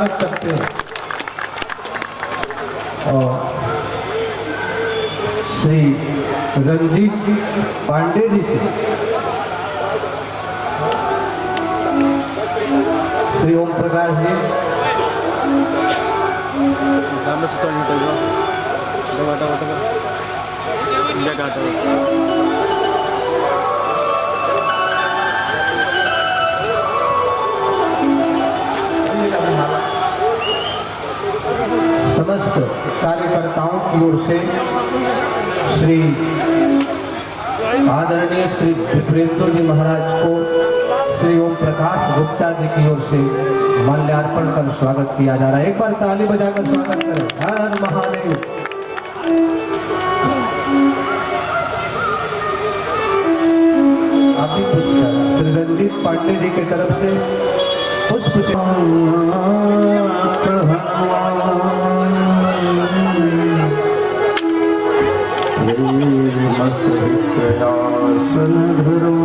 करते हैं और श्री रंजीत पांडे जी से श्री ओम प्रकाश जी सामने से तो निकल जाओ इंडिया काटो समस्त कार्यकर्ताओं की ओर से श्री आदरणीय श्री विप्रेंद्र जी महाराज को श्री ओम प्रकाश गुप्ता जी की ओर से माल्यार्पण कर स्वागत किया जा रहा है। एक बार ताली बजाकर स्वागत करें। हर महादेव। आप भी पुष्प श्री रंजीत पांडे जी की तरफ से पुष्प से प्रयासन धरो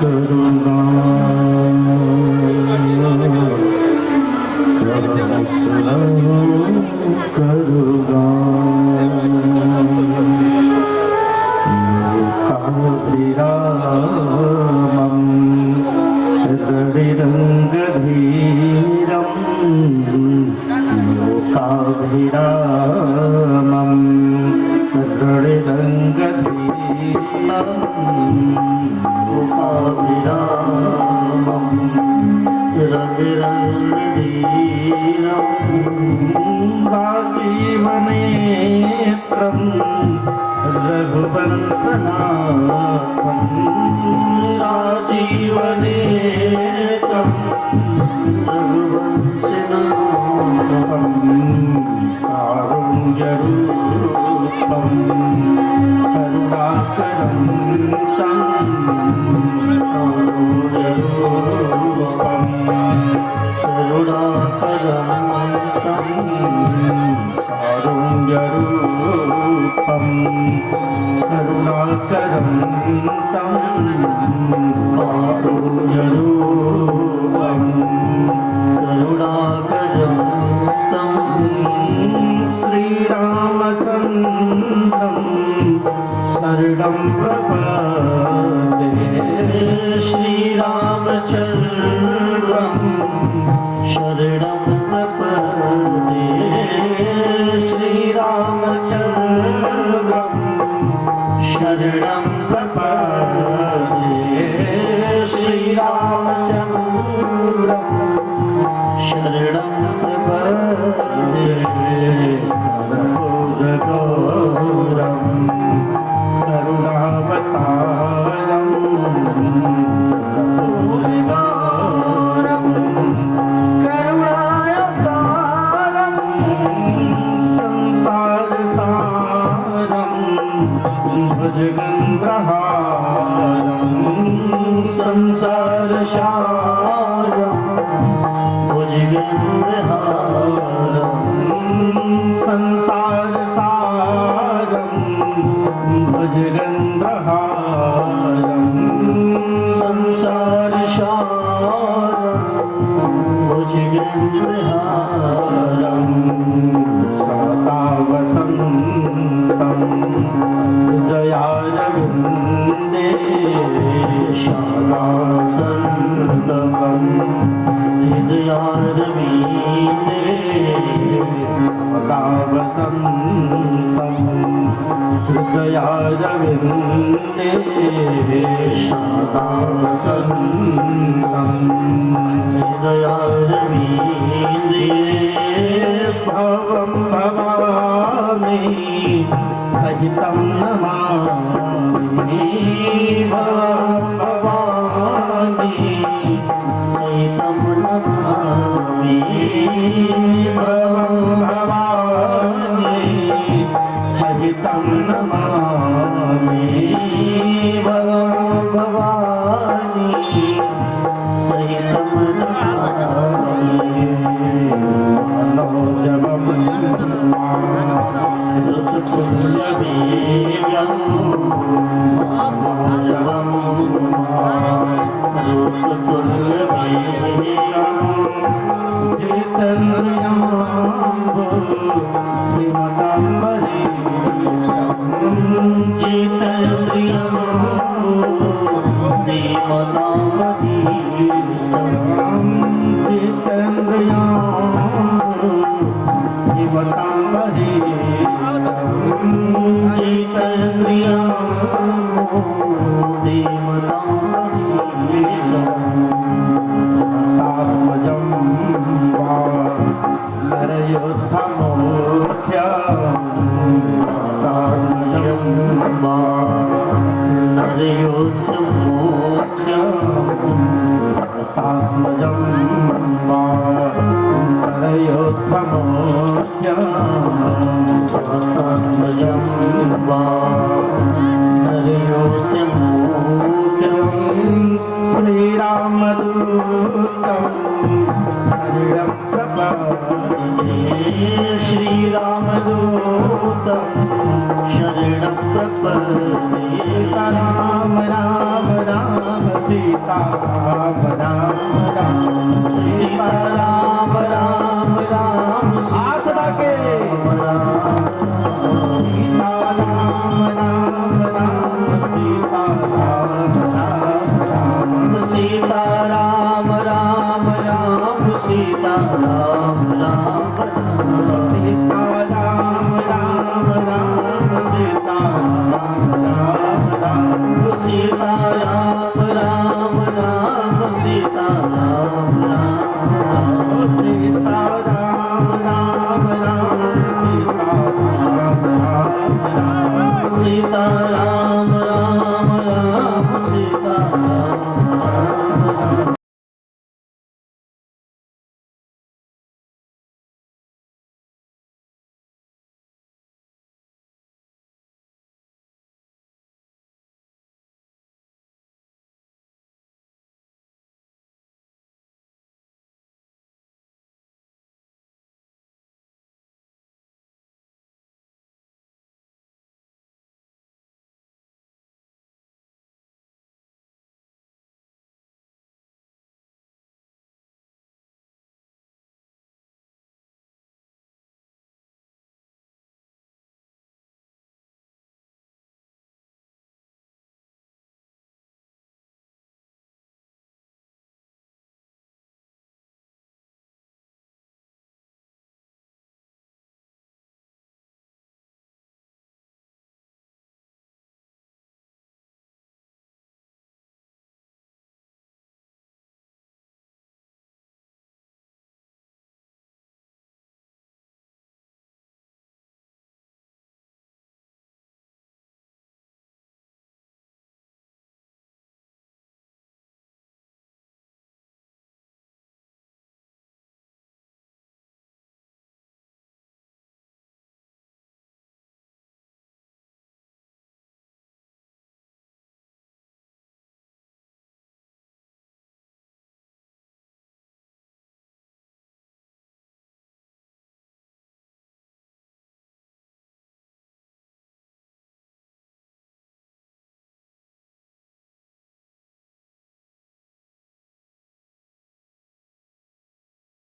करुणा करुणा काविरामं रडिरङ्गधीरं लोकाभिरामं रडिरङ्गधीरं राजीवनेत्रं रघुवंशनाथं राजीवनेत्रं रघुवंशनाथं कारुण्यरूपं करुणाकरं तं कारुण्यरूपं कारुण्यरूपं करुणाकरं तं कारुण्यरूपं करुणाकरं तं श्रीरामचन्द्रं शरणं प्रपद्ये श्रीरामचन्द्रं शरणं प्रपद्ये श्रीरामचन्द्रं शरणं प्रपद्ये श्रीरामचन्द्रं शरणं प्रपद्ये कर्पूरगौरं करुणावतारं संसारसारं भुजगेन्द्रहारं संसारसारं भुजगेन्द्रहारं संसारसारं भुजगेन्द्रहारं सदा वसन्तं हृदयारविन्दे शादासन्तकं हृदयारविन्दे सदा वसन्तं हृदयारविन्दे शादा वसन्तं हृदयारविन्दे भवं भवामि सहितं नमामि भवं भवामि सहितं नमामि भवं भवामि सहितं नमामि भवं भवामि सहितं नमामि मनोजवं ऋतुकुल्यवीर्यं मनोजवं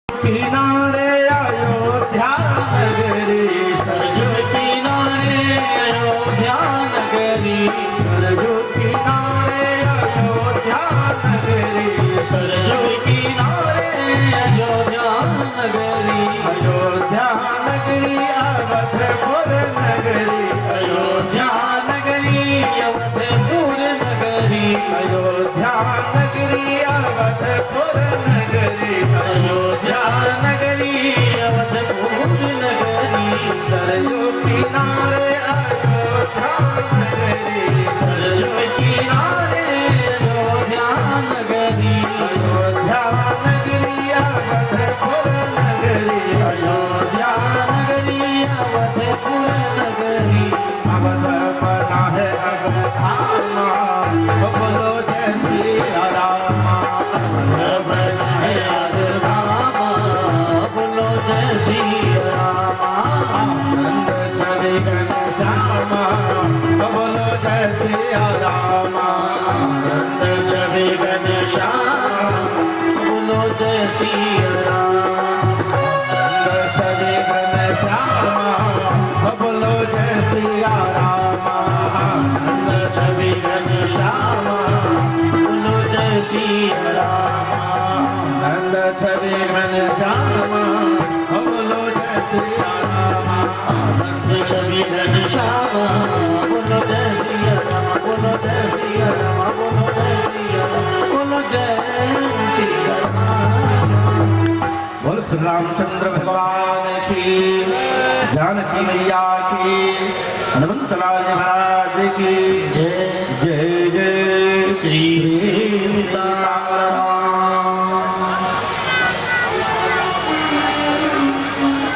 किनारे अयोध्या नगरी, सरजू किनारे अयोध्या नगरी, सरजू किनारे अयोध्या नगरी, सरजू किनारे अयोध्या नगरी, अयोध्या नगरी अवधपुर नगरी, अयोध्या नगरी अवधपुर नगरी, अयोध्या नगरी अवधपुर नगरी, अयोध्या नगरी अवधपुर नगरी, सरजू किनारे अयोध्या नगरी, सरजू किनारे अयोध्या नगरी, अयोध्या नगरी अवधपुर नगरी, अयोध्या नगरी अवधपुर नगरी, अवध बना है अवधामा, बोलो जय श्री रामा। बना है अवधाम, जय सिया राम नंद छवि घन श्यामा बोलो जय सिया राम नंद छवि घन श्यामा बोलो जय सिया राम नंद छवि घन श्यामा बोलो जय सिया राम नंद छवि घन श्यामा बोलो जय सिया राम बोलो जय सिया राम बोलो जय सिया राम बोलो जय सिया राम बोल श्री रामचंद्र भगवान की, जानकी मैया की, हनुमंत लाल महाराज की जय जय जय श्री सीताराम।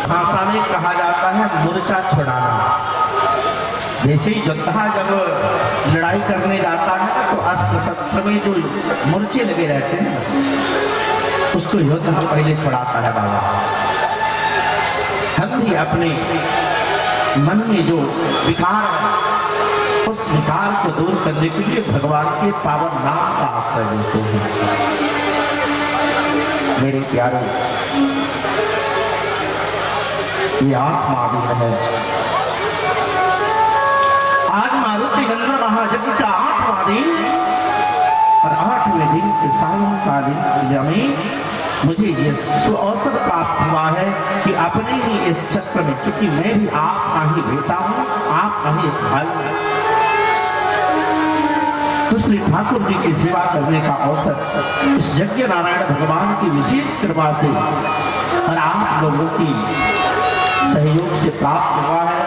भाषा में कहा जाता है मोर्चा छुड़ाना। जैसे ही योद्धा जब लड़ाई करने जाता है तो अस्त्र शस्त्र में जो मोर्चे लगे रहते हैं उसको योद्धा पहले छुड़ाता है बाबा। हम भी अपने मन में जो विकार है उस विकार को दूर करने के लिए भगवान के पावन नाम का आश्रय लेते हैं। मेरे प्यारे, ये 8 महावीर है। आज मारुति नंदन महायज्ञ का 8वां दिन और 8वें दिन के सायंकालीन पूजा में मुझे ये अवसर प्राप्त हुआ है कि अपने ही इस क्षेत्र में, क्योंकि मैं भी आपका ही बेटा हूं, आपका ही एक भाई, तो श्री ठाकुर जी की सेवा करने का अवसर इस यज्ञ नारायण भगवान की विशेष कृपा से और आप लोगों की सहयोग से प्राप्त हुआ है।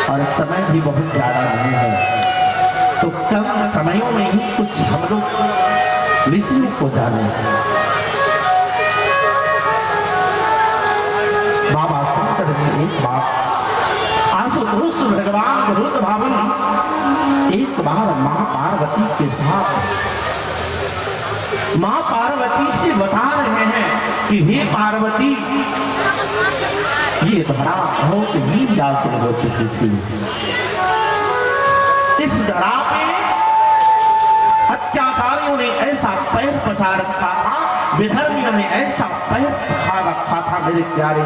और समय भी बहुत ज्यादा नहीं है, तो कम समयों में ही कुछ हम लोग विषयों को जाने। बाबा शंकर ने एक बार आशुतोष भगवान रुद्र भावन एक बार मां पार्वती के साथ मां पार्वती से बता रहे हैं कि हे पार्वती, ये धरा बहुत ही व्याकुल हो चुकी थी। इस धरा पे अत्याचारियों ने ऐसा पैर पछा रखा था, विधर्मियों ने ऐसा पैर पछा रखा था मेरे प्यारे,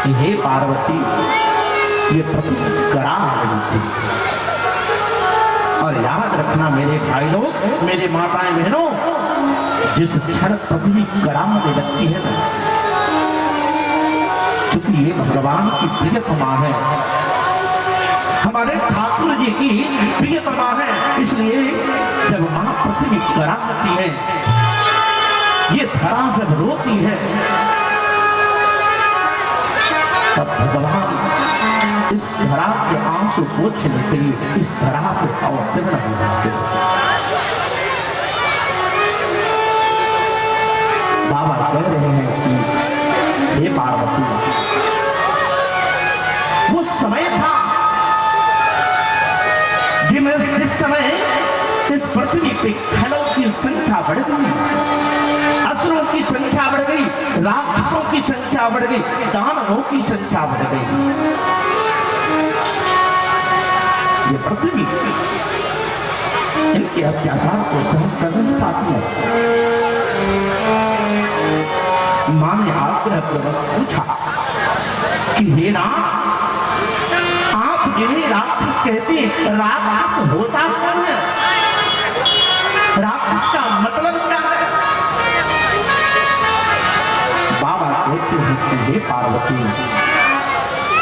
कि हे पार्वती, ये पृथ्वी कराह रही थी। और याद रखना मेरे भाई लोग, मेरे माताएं बहनों, जिस क्षण पृथ्वी कराहने लगती है ना, क्योंकि ये भगवान की प्रियतमा है, हमारे ठाकुर जी की प्रियतमा है, इसलिए जब मां पृथ्वी कराहती है, ये धरा जब रोती है, तब भगवान इस धरा के आंसू पोंछने के लिए इस धरा पे अवतीर्ण हो जाते हैं। बाबा कह रहे हैं कि हे पार्वती, वो समय था जिस समय इस पृथ्वी पे खलों की संख्या बढ़ गई, असुरों की संख्या बढ़ गई, राक्षसों की संख्या बढ़ गई, दानवों की संख्या बढ़ गई। ये पृथ्वी इनके अत्याचार को सहन कर नहीं पाती है। मां ने आग्रह पूर्वक पूछा कि हे नाथ, आप जिन्हें राक्षस कहते हैं, राक्षस होता कौन है? राक्षस का मतलब क्या है? बाबा कहते हैं कि हे पार्वती,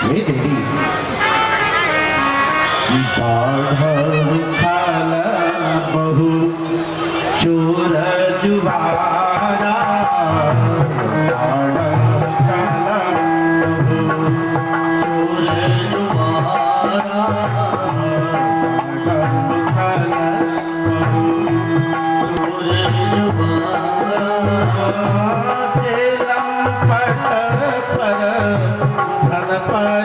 हे देवी, बाढ़ खाल बहु चोर जुबारा, पर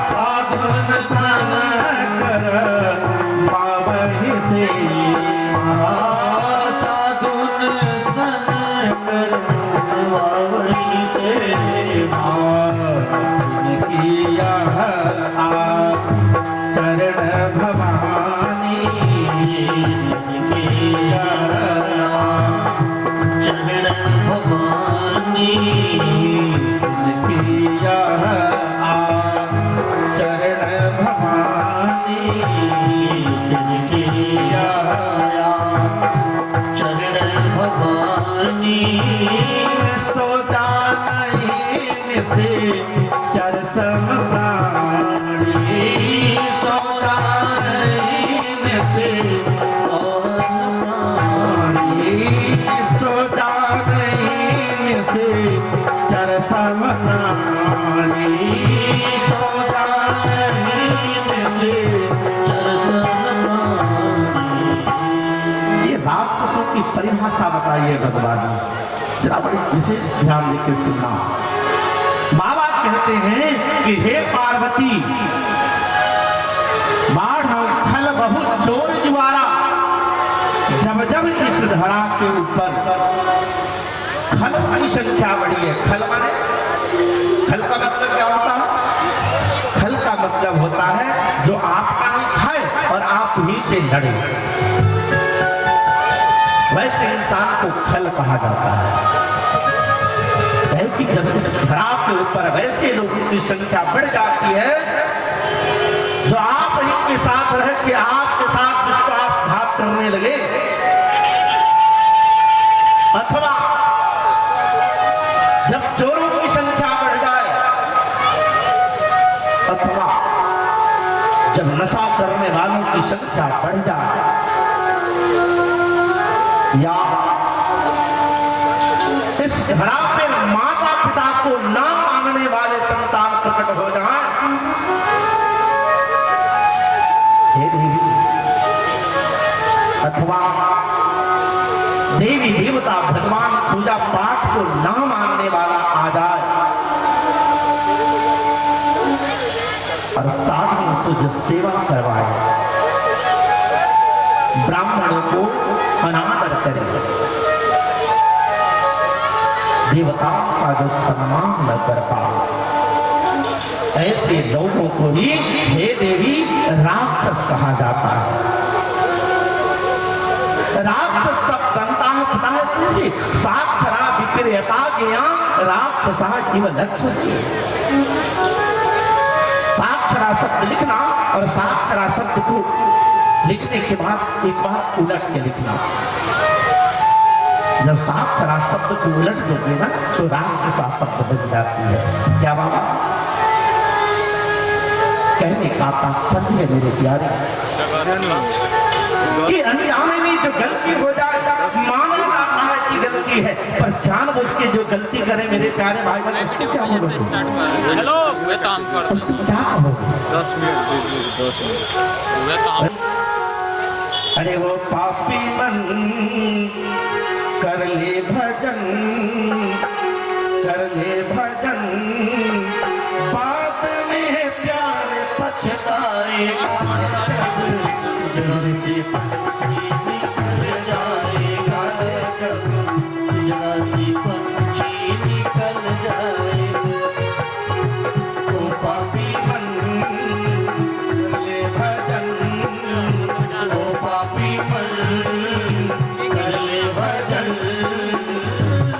साधन सन कर पावहि से साधुन सन कर पावहि से किया आप चरण भवानी किया चरण भवानी किया आप चरण भवानी किया चरण भवानी सोता नहीं से चर समराणी सोता नहीं से सोता नहीं से चर समराणी सोता नहीं से चर समराणी। ये राक्षसों की परिभाषा बताइए भगवान ने, जरा बड़ी विशेष ध्यान देकर सुनना। बाबा कहते हैं कि हे पार्वती, बाढ़ खल बहुत जोर जुआरा, जब जब इस धरा के ऊपर खल की संख्या बढ़ी है। खल माने, खल का मतलब क्या होता है? खल का मतलब होता है जो आपका ही खाए और आप ही से लड़े, वैसे इंसान को खल कहा जाता है। कि जब इस धरा के ऊपर वैसे लोगों की संख्या बढ़ जाती है जो आप ही के साथ रह के आपके साथ विश्वासघात करने लगे, अथवा जब चोरों की संख्या बढ़ जाए, अथवा जब नशा करने वालों की संख्या बढ़ जाए, या इस धरा पे माता पिता को ना मानने वाले संतान प्रकट हो जाए, हे देवी, अथवा देवी देवता भगवान पूजा पाठ को ना मानने वाला आ जाए और साधुओं से जो सेवा करवाए, ब्राह्मणों को अनादर करे, देवताओं का जो सम्मान न कर पाए, ऐसे लोगों को ही हे देवी राक्षस कहा जाता है। राक्षस सब बनता है पता है किसी? साक्षरा विक्रियता ज्ञा राक्षसा जीव लक्षसी। साक्षरा शब्द लिखना और साक्षरा शब्द को लिखने के बाद एक बार उलट के लिखना। जब साक्षरा शब्द को उलट दोगे ना तो राक्षसा शब्द बन जाती है। क्या बाबा कहने का तात्पर्य है मेरे प्यारे कि अनजाने में जो गलती हो जाए माना जाता है कि गलती है, पर जानबूझ के जो गलती करे मेरे प्यारे भाई बहन उसको क्या बोलोगे? हेलो वे काम कर उसको क्या कहोगे? 10 मिनट दीजिए 10 मिनट वे काम। अरे वो पापी मन कर ले भजन, कर ले भजन, बाद में प्यार पछताएगा, जड़ से पंछी निकल जाएगा, जड़ से पंछी निकल जाएगा। वो पापी मन कर ले भजन, वो पापी मन कर ले भजन,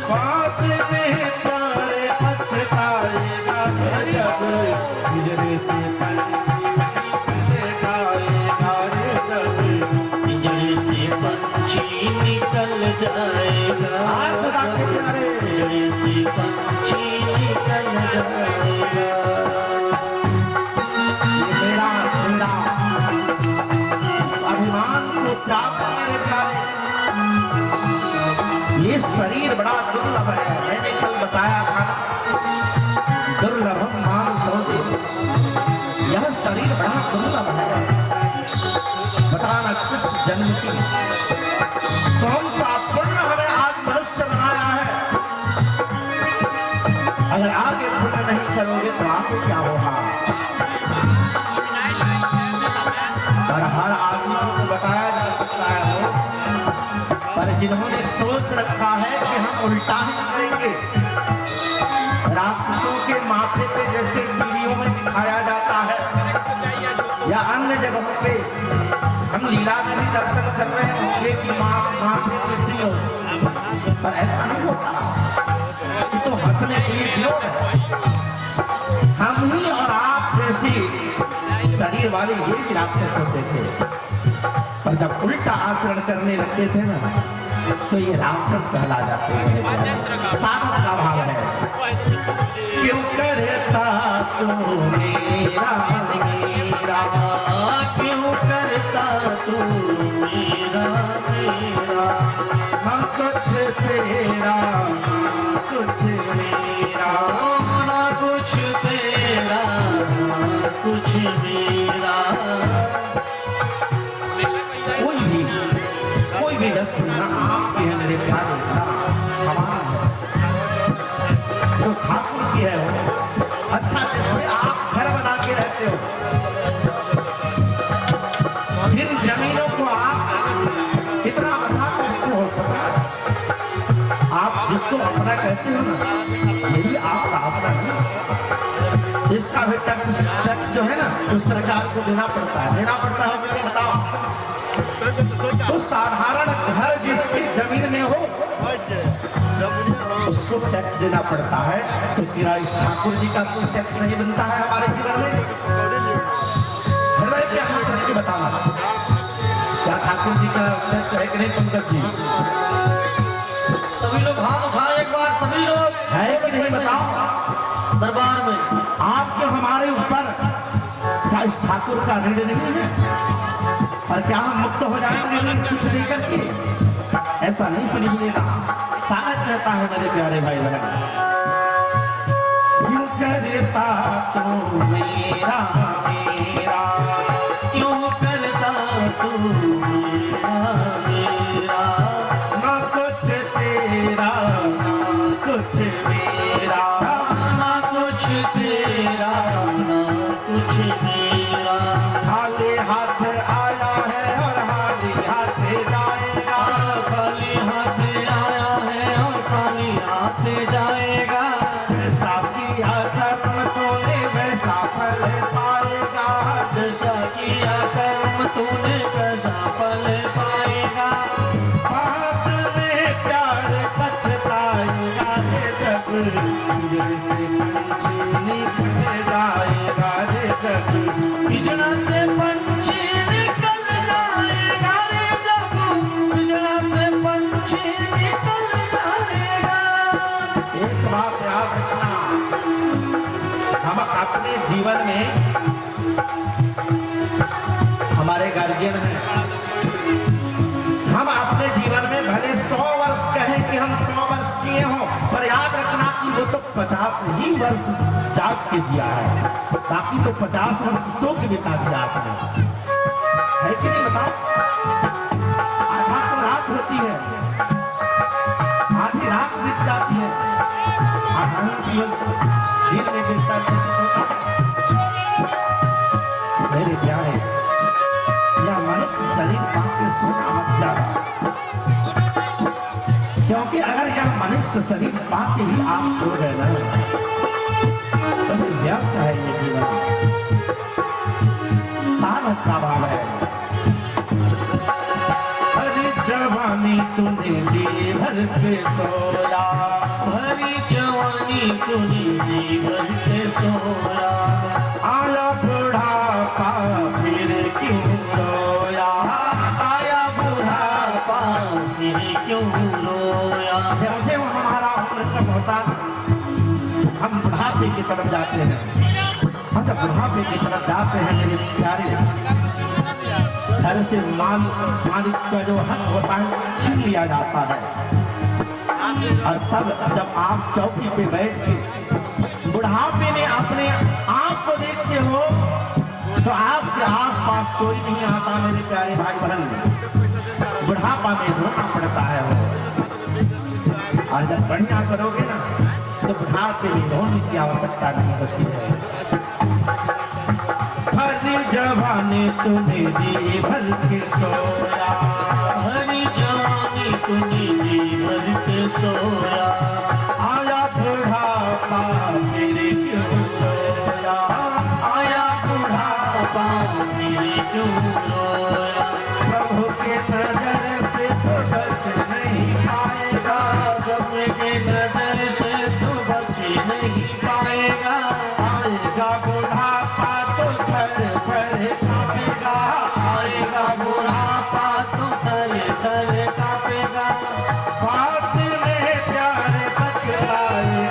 बाप में प्यारे पछताएगा, जब पिंजरे से पंछी निकल जाएगा, पिंजरे से पंछी निकल जाएगा। मेरा अभिमान को त्यागो मेरे प्यारे, ये शरीर बड़ा दुर्लभ है। मैंने कल बताया था दुर्लभम मानुषोदे, यह शरीर बड़ा दुर्लभ है। बताना किस जन्म की कौन सा पुण्य हमें आज मनुष्य बनाया है। अगर आगे पुण्य नहीं करोगे तो आगे क्या होगा? जिन्होंने सोच रखा है कि हम उल्टा ही करेंगे, राक्षसों के माथे पे जैसे टीवियों में दिखाया जाता है या अन्य जगहों पे हम लीला में भी दर्शन कर रहे होंगे कि माथे पे सिंह हो, पर ऐसा नहीं होता। ये तो हंसने के लिए विरोध है। हम ही और आप जैसी शरीर वाले ये भी राक्षस होते थे, पर जब उल्टा आचरण करने लगते थे ना तो ये राक्षस कहला जाते हैं। साधन का भाव है, क्यों करता तू मेरा मेरा, क्यों करता तू मेरा मेरा, ना कुछ तेरा ना कुछ मेरा, ना कुछ तेरा ना कुछ मेरा। कोई भी रस ना आपके है मेरे प्यारे, हमारा है, जो ठाकुर की है वो। अच्छा, जिसमें आप घर बना के रहते हो, जिन जमीनों को आप इतना बचा करते हो, पता है आप जिसको अपना कहते हो ना, ये भी आपका अपना है। इसका भी टैक्स जो है ना वो सरकार को देना पड़ता है, मेरे बताओ। तो साधारण घर जिसकी जमीन में हो उसको टैक्स देना पड़ता है, तो क्या इस ठाकुर जी का कोई टैक्स नहीं बनता है हमारे जीवन में? हृदय पे हाथ रख के बताना, क्या ठाकुर जी का टैक्स है कि नहीं? पंकज जी, सभी लोग हाथ उठाए एक बार, सभी लोग है कि नहीं बताओ दरबार में। आपके हमारे ऊपर क्या इस ठाकुर का ऋण नहीं है? और क्या हम मुक्त हो जाएंगे ऋण कुछ नहीं करके? ऐसा नहीं समझ लेना। स्वागत करता है मेरे प्यारे भाई बहन। क्यों करता तू मेरा मेरा, क्यों करता तू मेरा मेरा, ना कुछ तेरा ना कुछ मेरा, ना कुछ तेरा ना कुछ मेरा। खाली हाथ आया है और खाली हाथ जाएगा, खाली हाथ आया है और खाली हाथ जाएगा। जैसा किया कर्म तूने वैसा फल पाएगा, जैसा किया कर्म तूने वैसा फल पाएगा। बात में प्यार पछताएगा रे जब, जैसे पंछी निकल जाएगा रे जब, पिंजड़ा से पंछी निकल जाएगा रे जब, पिंजड़ा से पंछी निकल जाएगा। एक बात याद रखना, हम अपने जीवन में हमारे गार्जियन हैं, हम अपने जीवन में भले 100 वर्ष कहें कि हम 100 वर्ष किए हों, पर याद रखना कि वो तो 50 ही वर्ष जाग के दिया है, बाकी तो 50 वर्ष सो के बिता दिया आपने, है कि नहीं बताओ? आधा तो रात होती है, आधी रात बीत जाती है, आधा दिन में बीतता है। मेरे प्यारे, यह मनुष्य शरीर पाके सोना मत जाना, क्योंकि अगर यह मनुष्य शरीर पाके भी आप सो गए ना तो व्यर्थ है ये जीवन। साधक का भाव है, हरी जवानी तूने जी भर के सोया, भरी जवानी तूने जी भर के सोया। आया बुढ़ापा फिर क्यों रोया, आया बुढ़ापा फिर क्यों रोया। जब हमारा उम्र कब होता हम बुढ़ापे की तरफ जाते हैं, हम जब बुढ़ापे की तरफ जाते हैं मेरे प्यारे, घर से मालिक का जो हक होता है छीन लिया जाता है, और तब जब आप चौकी पे बैठ के बुढ़ापे में अपने आप को देखते हो तो आपके आस पास कोई नहीं आता मेरे प्यारे भाई बहन। बुढ़ापा में रोना पड़ता है वो, और जब बढ़िया करोगे ना तो बुढ़ापे में रोने की आवश्यकता नहीं होती है। हरी जवानी तूने जी भर के सोया, हरी जवानी शकुनी जी भर के सोया। आया बुढ़ापा मेरे क्यों रोया, आया बुढ़ापा मेरे क्यों रोया। प्रभु के नजर से तो बच नहीं पाएगा, सबके नजर से तो बच नहीं पाएगा। आएगा बुढ़ापा तो घर घर कांपेगा, आएगा बुढ़ापा तो थर थर कांपेगा। बात में प्यारे बचलाए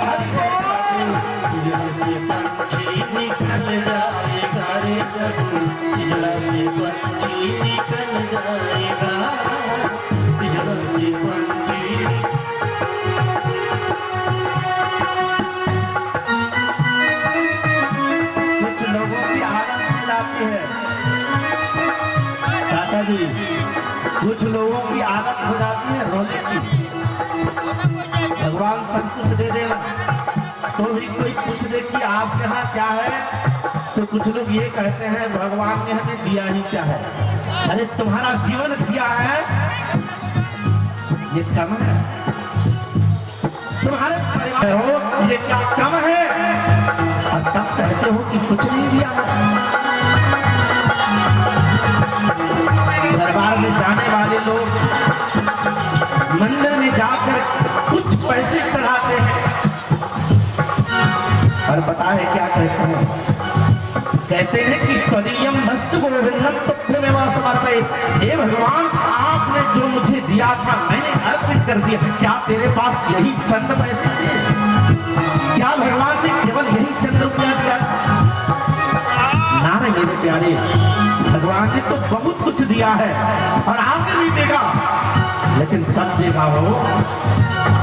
पिंजरा से पंछी निकल जाएगा रे जब, पिंजरा से पंछी निकल जाएगा, पिंजरा से पंछी। कुछ लोगों की आदत हो जाती है चाचा जी, कुछ लोगों की आदत हो जाती है रोने की। भगवान सब कुछ दे देना तो भी कोई पूछ दे कि आपके यहाँ क्या है, तो कुछ लोग ये कहते हैं भगवान ने हमें दिया ही क्या है। अरे तुम्हारा जीवन दिया है ये कम है, तुम्हारे परिवार हो ये क्या कम है, और तब कहते हो कि कुछ नहीं दिया है। दरबार में जाने वाले लोग मंदिर में जाकर कुछ पैसे चढ़ाते हैं और पता है क्या कहते हैं, कहते हैं कि कदीयम मस्त गोविंदम तुभ्यमेव समर्पयेत्। हे भगवान आपने जो मुझे दिया था मैंने अर्पित कर दिया, क्या तेरे पास यही चंद पैसे थे, क्या भगवान ने केवल यही चंद रुपया दिया? नारे मेरे प्यारे, भगवान ने तो बहुत कुछ दिया है और आगे भी देगा, लेकिन तब देगा वो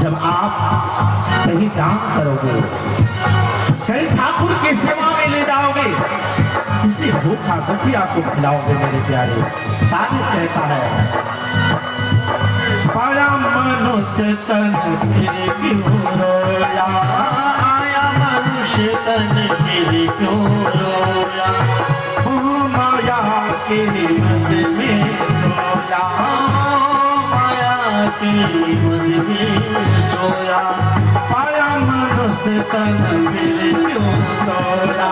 जब आप कहीं दान करोगे, कहीं ठाकुर की सेवा में ले जाओगे, किसी भूखा दुखिया को खिलाओगे। मेरे प्यारे सारे कहता है पाया मनुष्य तन फिर क्यों रोया, आया मनुष्य तन फिर क्यों रोया। माया के मद में सोया, माया के मद में सोया। पाया मनुष्य तन फिर क्यों सोया,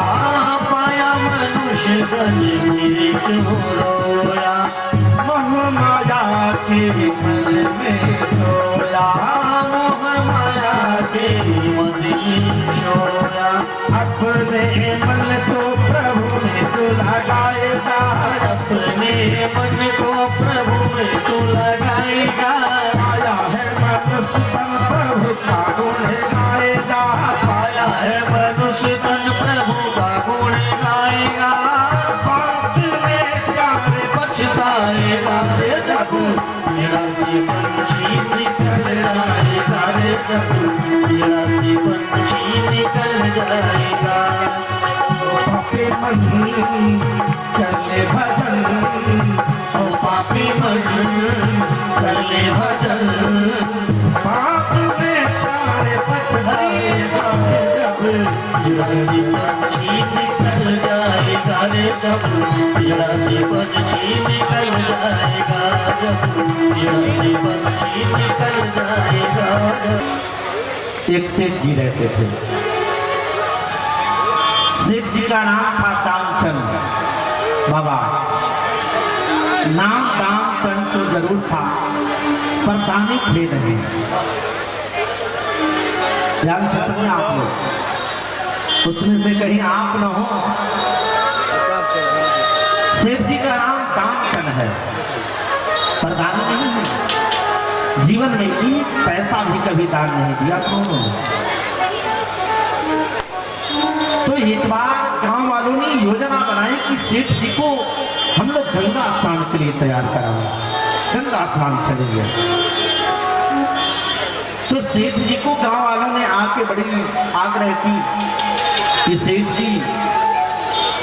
पाया मनुष्य तन फिर क्यों रोया। मोह माया के मन में सोया, मोह माया के मद में सोया। अपने मन को प्रभु में तू लगाएगा, अपने मन को प्रभु में तू लगाएगा। आया है मनुष्य तन प्रभु का गुण गाएगा, पाया है मनुष्य तन प्रभु का गुण गाएगा। बात में प्यारे पछताएगा रे जब, मेरा से पंछी निकल जाएगा रे जब, मेरा से पंछी निकल जाएगा। पापी मन चले भजन, ओ पापी मन कर ले भजन। पाप में प्यारे पछताएगा जब, मेरा से पंछी निकल जाएगा रे जब, मेरा से पंछी निकल जाएगा जब, मेरा से पंछी निकल जाएगा जब। एक सेठ जी रहते थे, सेठ जी का नाम था कामचंद बाबा। नाम कामचंद तो जरूर था पर दानी थे नहीं, ध्यान से सुनिए आप लोग, उसमें से कहीं आप न हो। सेठ जी का नाम कामचंद है पर दानी नहीं है, जीवन में एक पैसा भी कभी दान नहीं दिया कौन। तो एक बार गांव वालों ने योजना बनाई कि सेठ जी को हम लोग गंगा स्नान के लिए तैयार कराएं, गंगा स्नान चलेंगे। तो सेठ जी को गांव वालों ने आके बड़ी आग्रह की कि सेठ जी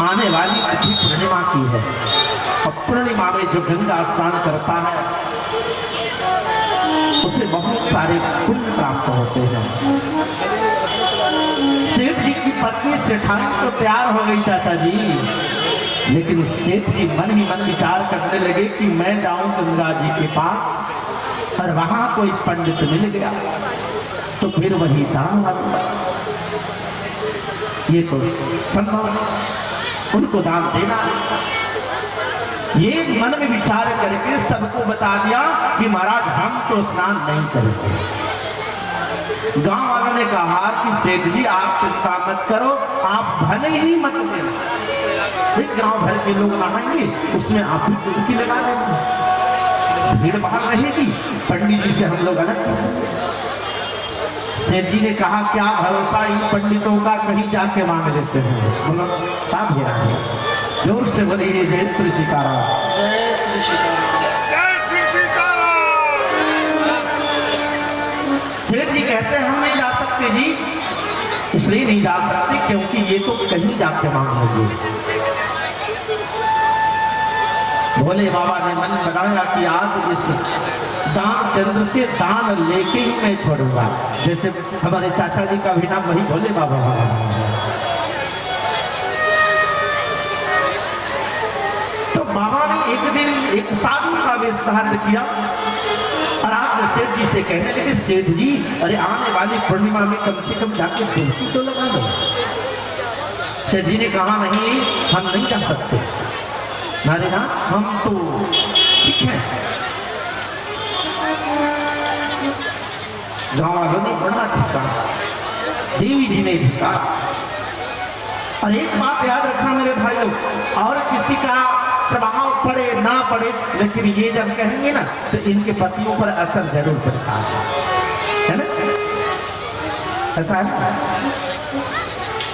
आने वाली तिथि पूर्णिमा की है और पूर्णिमा में जो गंगा स्नान करता है उसे बहुत सारे पुण्य प्राप्त होते हैं। सेठ जी की पत्नी सेठानी तो तैयार हो गई चाचा जी, लेकिन सेठ जी मन ही मन विचार करने लगे कि मैं जाऊं गंगा जी के पास और वहां कोई पंडित मिल गया तो फिर वही दान वाला, ये तो संभव नहीं, उनको दान देना। ये मन में विचार करके सबको बता दिया कि महाराज हम तो स्नान नहीं करेंगे। गांव वालों ने कहा कि सेठ जी आप चिंता मत करो, आप भले ही मत देना, गांव भर के लोग नहाएंगे उसमें आप भी डुबकी लगा देंगे, भीड़ भाड़ रहेगी, पंडित जी से हम लोग अलग करेंगे। सेठ जी ने कहा क्या भरोसा इन पंडितों का, कहीं जाके मांग लेते हैं। बोलो साथ जोर से बोलिए जय श्री सीताराम। जय श्री सीताराम। सेठ जी कहते हैं हम नहीं जा सकते जी, इसलिए नहीं जा सकते क्योंकि ये तो कहीं जाके मांगोगे। भोले बाबा ने मन बनाया कि आज इस दान चंद्र से दान लेके ही मैं छोड़ूंगा। जैसे हमारे चाचा जी का भी नाम वही भोले बाबा है। तो बाबा ने एक दिन एक साधु का वेश धारण किया और आपने सेठ जी से कहने लगे सेठ जी अरे आने वाली पूर्णिमा में कम से कम जाके डुबकी तो लगा दो। सेठ जी ने कहा नहीं हम नहीं जा सकते, नारे ना हम तो ठीक है। गाँव वालों ने बड़ा ठिका, देवी जी ने ठिका। और एक बात याद रखना मेरे भाई लोग, और किसी का प्रभाव पड़े ना पड़े लेकिन ये जब कहेंगे ना तो इनके पतियों पर असर जरूर पड़ता है ना, ऐसा है।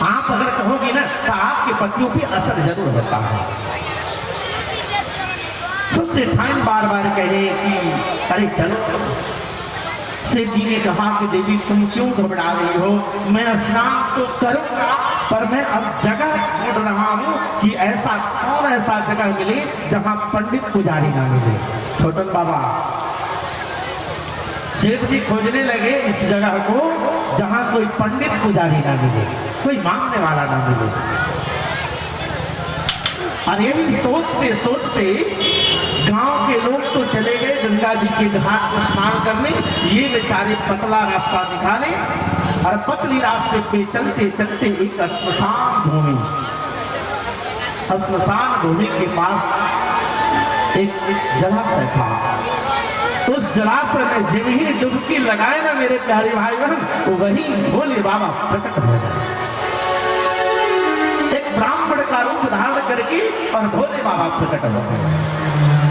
आप अगर कहोगी ना तो आपके पतियों पे असर जरूर होता है। सबसे फाइन बार बार कहे कि अरे चलो। सेठ जी ने कहा कि देवी तुम क्यों घबरा रही हो, मैं स्नान तो करूंगा पर मैं अब जगह ढूंढ रहा हूं कि ऐसा कौन ऐसा जगह मिले जहां पंडित पुजारी ना मिले। छोटन बाबा सेठ जी खोजने लगे इस जगह को जहां कोई पंडित पुजारी ना मिले, कोई मांगने वाला ना मिले। और यही सोचते सोचते गांव के लोग तो चले गए गंगा जी के घाट पर स्नान करने, ये बेचारे पतला रास्ता निकाले और पतली रास्ते पे चलते चलते एक श्मशान भूमि के पास एक जलाशय था। उस जलाशय में जब ही डुबकी लगाए ना मेरे प्यारे भाई बहन, वही भोले बाबा प्रकट हो गए। एक ब्राह्मण का रूप धारण करके और भोले बाबा प्रकट हो गए,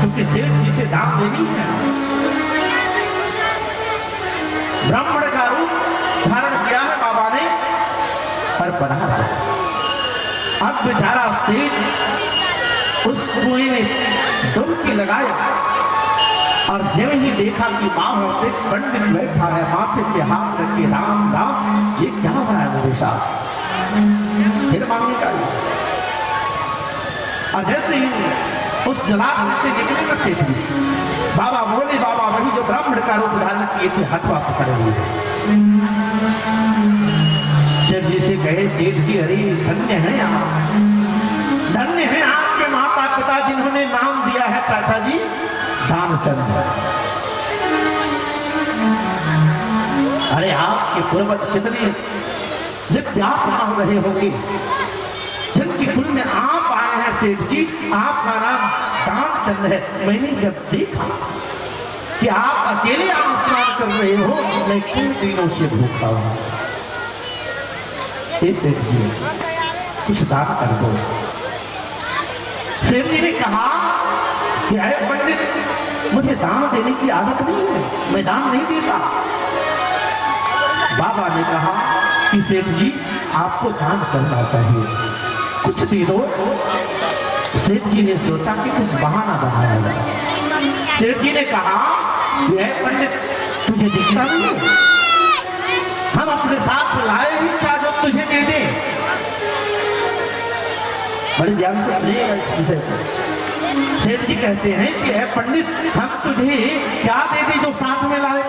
क्योंकि सेठ जी से दाम लेनी है। ब्राह्मण का रूप धारण किया है बाबा ने और बना। अब बेचारा सेठ उस कुएं में डुबकी लगाया और जब ही देखा कि बाहर एक पंडित बैठा है, माथे पे हाथ रखे राम राम, ये क्या हो रहा है मेरे साथ, फिर मांगेगा। और जैसे ही उस जलाशय से निकले ना सेठ जी, बाबा बोले बाबा वही जो ब्राह्मण का रूप धारण किए थे हथवा पकड़े हुए। सेठ जी से कहे सेठ जी अरे धन्य है आप, धन्य है आपके माता पिता जिन्होंने नाम दिया है चाचा जी दानचंद। अरे आपके पूर्वज कितने विद्याप नाम रहे होंगे, जिनकी कुल में आप आए हैं सेठ जी, आपका नाम दानचंद है। मैंने जब देखा कि आप अकेले आप स्नान कर रहे हो, मैं किन दिनों से भूखा हूं, सेठ जी कुछ दान कर दो। सेठ जी ने कहा कि अरे पंडित मुझे दान देने की आदत नहीं है, मैं दान नहीं देता। बाबा ने कहा कि सेठ जी आपको दान करना चाहिए, कुछ दे दो। सेठ जी ने सोचा कि कुछ बहाना बनाया जाए। सेठ जी ने कहा यह पंडित तुझे दिखता नहीं, हम अपने साथ लाए ही क्या जो तुझे दे दे। बड़े ध्यान से सुनिएगा इस विषय को। सेठ जी कहते हैं कि है पंडित हम तुझे क्या दे दे जो साथ में लाए।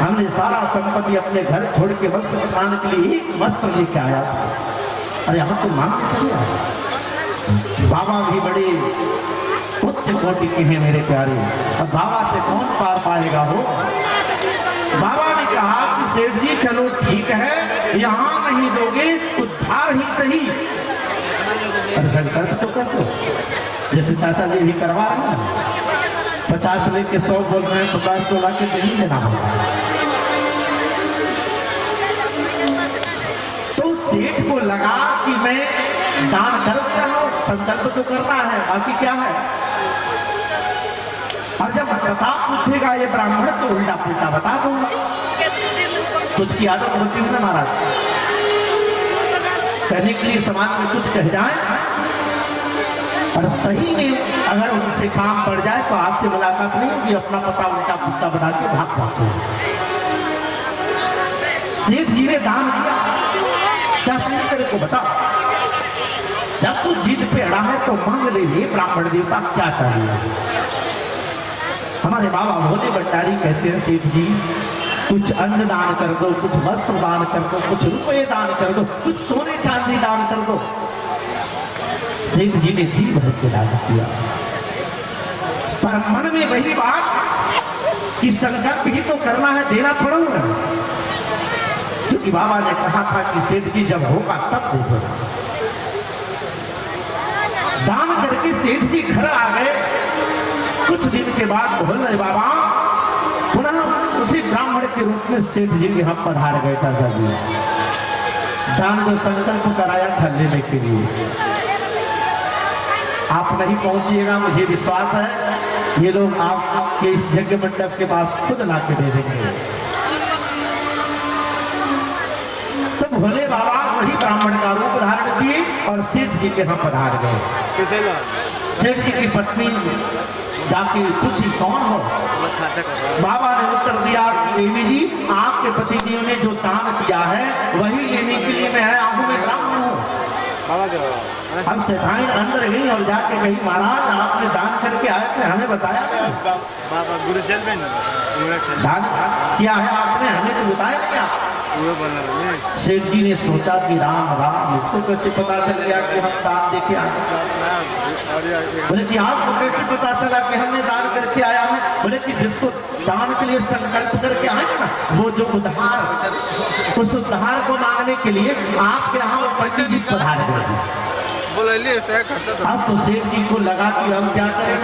हमने सारा संपत्ति अपने घर छोड़ के वस्त्र स्नान के लिए एक वस्त्र लेके आया था। अरे हम तो मांग चले आए। बाबा भी बड़े उच्च कोटि के हैं मेरे प्यारे। और बाबा से कौन पार पाएगा हो। बाबा ने कहा कि सेठ जी चलो ठीक है, यहाँ नहीं दोगे उद्धार ही सही, पर संकल्प तो कर दो। जैसे चाचा जी भी करवा रहे हैं, 50 लेके 100 बोल रहे हैं, 50 तो लाके नहीं देना होगा। तो सेठ को लगा कि मैं दान कर रहा हूं, संकल्प तो करना है, बाकी क्या है। और जब बता पूछेगा ये ब्राह्मण तो उल्टा पुल्टा बता दूंगा। कुछ की आदत होती है ना महाराज, कहने के लिए समाज में कुछ कह जाए और सही में अगर उनसे काम पड़ जाए तो आपसे मुलाकात नहीं होगी, अपना पता उल्टा पुल्टा बना के भाग जाते हैं। सेठ जी ने दान दिया, क्या समझ तेरे को बता। जब तू जिद पे अड़ा है तो मांग ले, ब्राह्मण देवता क्या चाहिए। हमारे बाबा भोले भंडारी कहते हैं सेठ जी कुछ अन्न दान कर दो, कुछ वस्त्र दान कर दो, कुछ रुपये दान कर दो, कुछ सोने चांदी दान कर दो। सेठ जी ने जी भर के दान किया, पर मन में वही बात कि संकल्प ही तो करना है, देना थोड़ा है। क्योंकि बाबा ने कहा था कि सेठ जी जब होगा तब देखो। दान करके सेठ जी घर आ गए। कुछ दिन के बाद बोल रहे बाबा पुनः उसी ब्राह्मण के रूप में सेठ जी के हम पधार गए था। दान को संकल्प कराया था लेने के लिए। आप नहीं पहुंचिएगा, मुझे विश्वास है ये लोग आपके इस यज्ञ मंडप के पास खुद ला के दे देंगे। तो भोले बाबा वही ब्राह्मण का रूप धारण किए और सेठ जी के हम पधार गए। सेठ जी की पत्नी जाके पूछी कौन हो। बाबा ने उत्तर दिया देवी जी आपके पति देव ने जो दान किया है वही लेने के लिए मैं आया हूँ, मैं ब्राह्मण हूँ। हम सेठाइन अंदर गई और जाके कही महाराज आपने दान करके आए थे, हमें बताया दान किया है आपने, हमें तो बताया नहीं आप। सेठ जी ने सोचा कि राम राम इसको कैसे पता चल गया कि हम दान देके आए। बोले कि आपको कैसे पता चला कि हमने दान करके आया है। बोले कि जिसको दान के लिए संकल्प करके आए ना, वो जो उद्धार, उस उद्धार को मांगने के लिए आपके यहाँ वो पंडित जी पधार गए। अब तो सेठ जी को लगा कि हम क्या करें।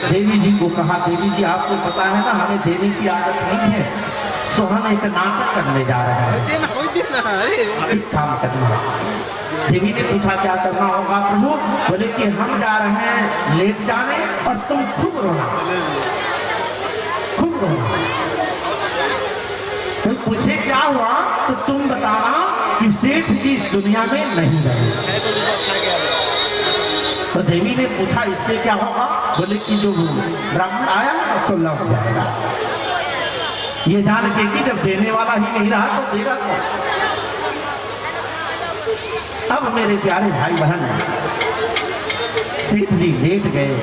देवी जी को कहा देवी जी आपको पता है ना हमें देने की आदत नहीं है, सो हम एक नाटक करने जा रहे हैं, एक काम करना। देवी ने पूछा क्या करना होगा प्रभु। बोले कि हम जा रहे हैं लेट जाने और तुम खूब रोना, खूब रोना। कोई पूछे क्या हुआ तो तुम बताना कि सेठ जी इस दुनिया में नहीं रहे। तो देवी ने पूछा इससे क्या होगा। बोले कि जो ब्राह्मण आया ना तो लग जाएगा। ये जान के कि जब देने वाला ही नहीं रहा तो देगा कौन। अब मेरे प्यारे भाई बहन सेठ जी लेट गए,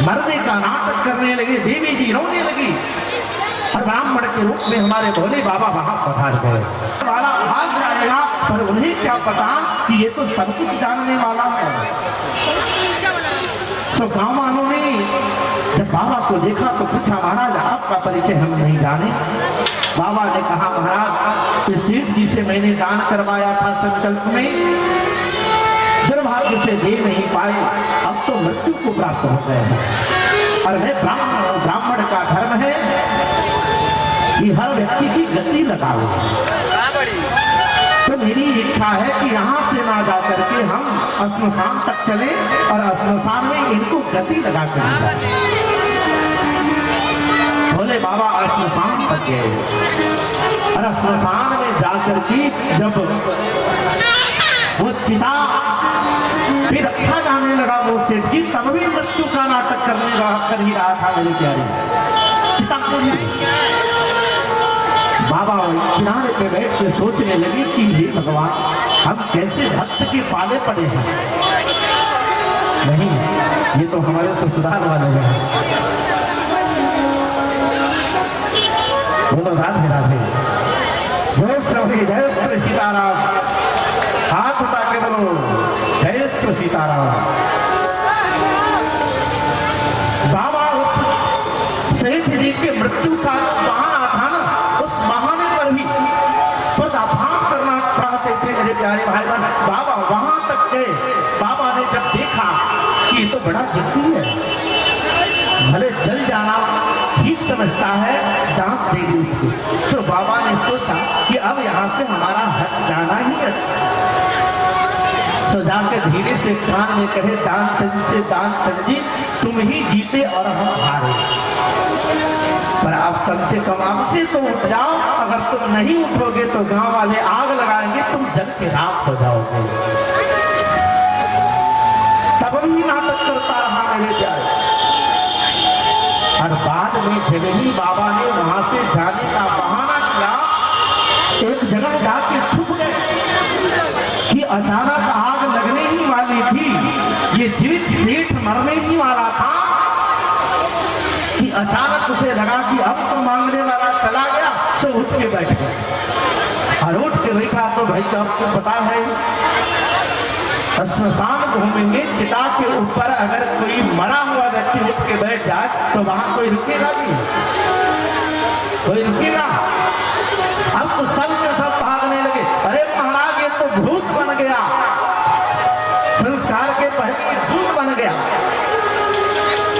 मरने का नाटक करने लगे, देवी जी रोने लगी और ब्राह्मण के रूप में हमारे भोले बाबा वहां पधार गए। वाला भाग जाएगा पर उन्हें क्या पता कि ये तो सब कुछ जानने वाला है। तो गांव वालों ने जब बाबा को देखा तो पूछा महाराज आपका परिचय हम नहीं जाने। बाबा ने कहा महाराज इस सेठ जी से मैंने दान करवाया था संकल्प में, दुर्भाग्य से दे नहीं पाए, अब तो मृत्यु को प्राप्त हो गए हैं। और मैं ब्राह्मण हूं, ब्राह्मण का धर्म है कि हर व्यक्ति की गति लगाओ। तो मेरी इच्छा है कि यहाँ से ना जा करके हम श्मशान तक चले और श्मशान में इनको गति लगा कर भोले बाबा श्मशान तक गए और श्मशान में जाकर के जब वो चिता फिर रखा जाने लगा वो सेठ जी तब भी मृत्यु का नाटक कर ही रहा था मेरे प्यारे। चिता को बाबा किनारे पे बैठ के सोचने लगे कि हे भगवान हम कैसे भक्त के पाले पड़े हैं। नहीं ये तो हमारे ससुराल वाले हैं। बोलो राधे राधे, जय श्री जय श्री सीताराम। हाथ उठा के बोलो जय श्री सीताराम। प्यारे भाई बहन, बाबा वहां तक गए। बाबा ने जब देखा कि ये तो बड़ा जिद्दी है, भले जल जाना ठीक समझता है, दांत दे दी इसको। सो बाबा ने सोचा कि अब यहाँ से हमारा हट जाना ही अच्छा। सो जाकर धीरे से कान में कहे दानचंद से, दानचंद जी तुम ही जीते और हम हारे, पर आप कम से कम आपसे तो उठ जाओ। अगर तुम नहीं उठोगे तो गांव वाले आग लगाएंगे, तुम जल के राख हो जाओगे। तब भी नाटक करता रहा मेरे प्यारे। और बाद में जब ही बाबा ने वहां से जाने का बहाना किया, एक जगह जाके छुप गए कि अचानक आग लगने ही वाली थी। ये जीवित सेठ मरने ही वाला था कि अचानक उसे लगा कि अब तो मांगने वाला चला गया। सो उठ के बैठ गया। और उठ के बैठा तो भाई आपको पता है, श्मशान भूमि में चिता के ऊपर अगर कोई मरा हुआ व्यक्ति उठ के बैठ जाए तो वहां कोई रुकेगा नहीं, कोई रुकेगा। अब तो सब के सब भागने लगे, अरे महाराज ये तो भूत बन गया, संस्कार के पहले भूत बन गया।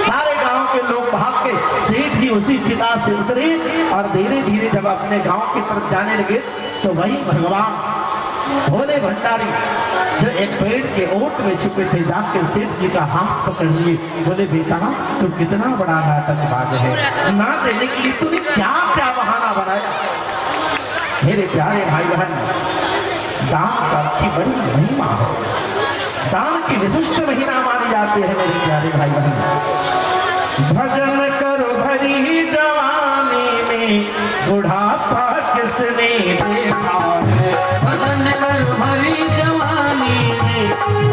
सारे गांव के लोग भाग के, सेठ जी उसी चिता से उतरे और धीरे धीरे जब अपने गांव की तरफ जाने लगे तो वही भगवान भोले भंडारी जो एक पेड़ के ओट में छुपे थे, जाकर सेठ जी का हाथ पकड़ लिए। बोले बेटा तू कितना बड़ा नाटकबाज है, ना देने के लिए तूने क्या क्या बहाना बनाया। मेरे प्यारे भाई बहन, दान की बड़ी महिमा है, दान की विशिष्ट महीना मानी जाती है मेरे प्यारे भाई बहन। भजन करो भरी जवानी में, बुढ़ापा किसने देखा है। भजन कर भरी जवानी में,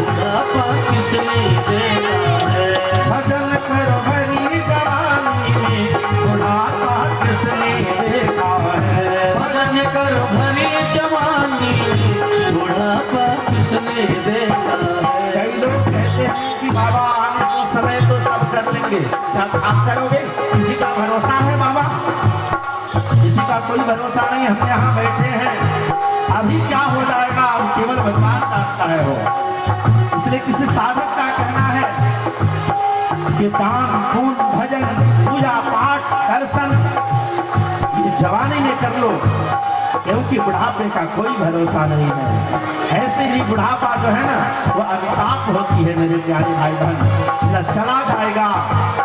बुढ़ापा किसने देखा है। भजन करो भरी जवानी में, बुढ़ापा किसने देखा है। भजन कर भरी जवानी में, बुढ़ापा किसने देखा है। कई लोग कहते हैं कि बाबा आने को समय तो सब कर लेंगे, क्या आप करोगे? किसी का भरोसा है बाबा? किसी का कोई भरोसा नहीं। हम यहाँ बैठे हैं, अभी क्या हो जाएगा अब केवल भगवान जानता है वो। इसलिए किसी साधक का कहना है कि दान पुण्य भजन पूजा पाठ दर्शन ये जवानी में कर लो, क्योंकि बुढ़ापे का कोई भरोसा नहीं है। ऐसे ही बुढ़ापा जो है ना वो अभिशाप होती है मेरे प्यारे भाई बहन। न चला जाएगा,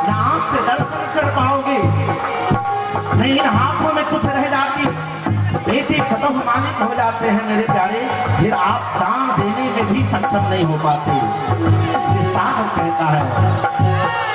न आंख से दर्शन कर पाओगे, नहीं इन हाथों में कुछ रह जाती, बेटे फतह मालिक हो जाते हैं मेरे प्यारे, फिर आप दान देने में भी सक्षम नहीं हो पाते। इसलिए साधक कहता है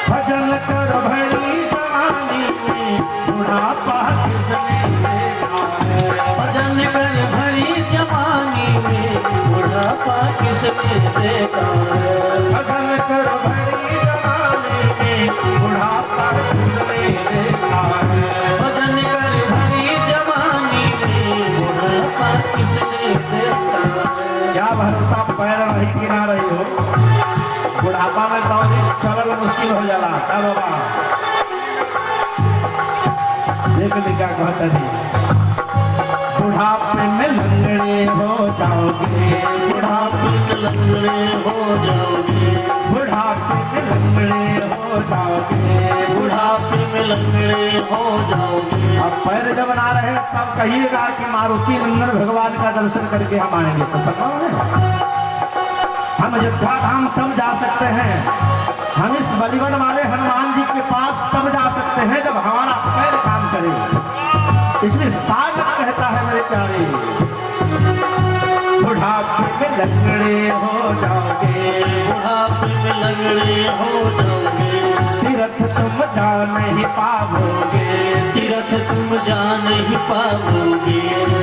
भजन करो भरी जवानी में, बुढ़ापा किसने देखा है। भजन कर भरी जवानी में, बुढ़ापा किसने देखा है। भजन करो भरी जवानी में, बुढ़ापा किसने देखा है। भजन कर भरी जवानी में, बुढ़ापा किसने देखा है। क्या भरोसा पैर रही कि ना रही हो, बुढ़ापा में तो चलल मुश्किल हो जाला। क्या बाबा देख लिखा कहता नहीं, बुढ़ापे में लंगड़े हो जाओगे, बुढ़ापे में लंगड़े हो जाओगे। बुढ़ापे में लंगड़े हो जाओगे, बुढ़ापे में लंगड़े हो जाओगे। अब पैर जब ना रहे तब कहिएगा कि मारुति नंदन भगवान का दर्शन करके हम आएंगे, तो संभव है? हम अयोध्या धाम तब जा सकते हैं, हम इस बलिवन वाले हनुमान जी के पास तब जा सकते हैं जब हमारा पैर काम करे। इसलिए साधक कहता है मेरे प्यारे, बुढ़ापे में लंगड़े हो जाओगे, बुढ़ापे में लंगड़े हो जाओगे। तीर्थ तुम जा नहीं पाओगे, तीर्थ तुम जा नहीं पाओगे।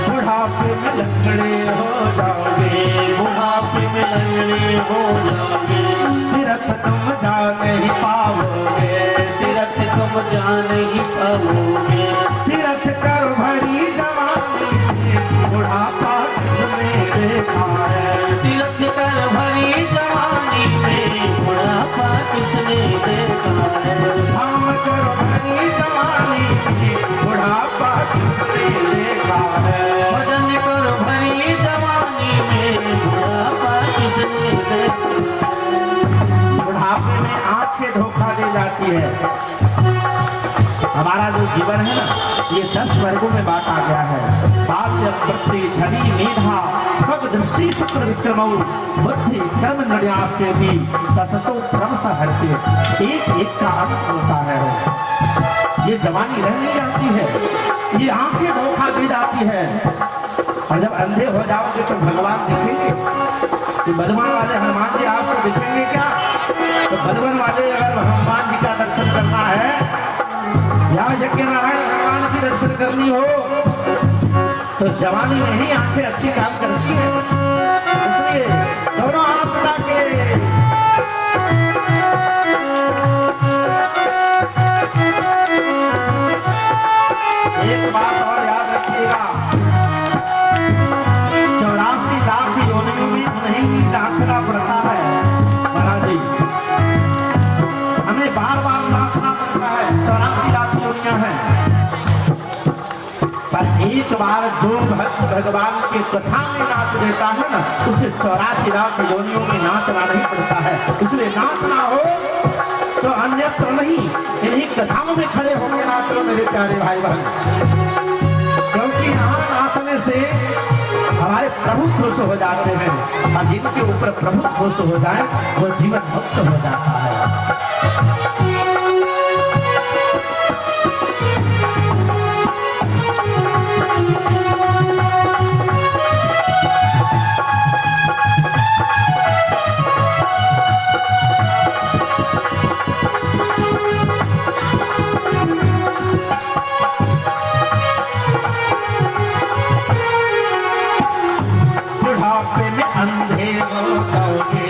बुढ़ापे में लंगड़े हो जाओगे, बुढ़ापे में लंगड़े हो जाओगे। तीर्थ तुम जा नहीं पाओगे। तीर्थ तुम जा नहीं पाओगे। तीर्थ कर भरी जवानी में, बुढ़ापा किसने देखा है। तीर्थ कर भरी जवानी में, बुढ़ापा किसने देखा है। धाम कर भरी जवानी में, बुढ़ापा किसने देखा है। भजन कर भरी जवानी में, किसने देखा है? बुढ़ापे में आंखें धोखा दे जाती है। हमारा जो जीवन है ना, ये 10 वर्गों में बांटा गया है। बाल्य वृत्ति झड़ी मेधा पग दृष्टि शुक्र विक्रमौ बुद्धि कर्म नड्यास्य भी दसतो क्रमश हरते। एक का अंत होता है। ये जवानी रह नहीं जाती है, ये आंखें धोखा दे जाती है। और जब अंधे हो जाओगे तो भगवान दिखेंगे। कि बलवान वाले हनुमान जी आपको दिखेंगे क्या? तो बलवान वाले अगर हनुमान जी का दर्शन करना है या यज्ञ नारायण भगवान की दर्शन करनी हो तो जवानी में ही आंखें अच्छी काम करती है। इसलिए दोनों हाथ उठा के एक बात और याद रखिएगा, 84 लाख योनियों में नहीं नाचना पड़ता है महाराज जी, हमें बार बार नाचना पड़ता है। 84 लाख योनियां हैं, पर एक बार जो भक्त भगवान की कथा में नाच देता है ना, उसे 84 लाख योनियों में नाचना नहीं पड़ता है। इसलिए नाचना हो तो अन्यत्र नहीं, इन्हीं कथाओं में खड़े होकर नाच लो मेरे प्यारे भाई बहन, क्योंकि यहाँ नाचने से हमारे प्रभु खुश हो जाते हैं। और जिनके ऊपर प्रभु खुश हो जाए वो जीवन मुक्त हो जाता है। बुढ़ापे में अंधे हो जाओगे,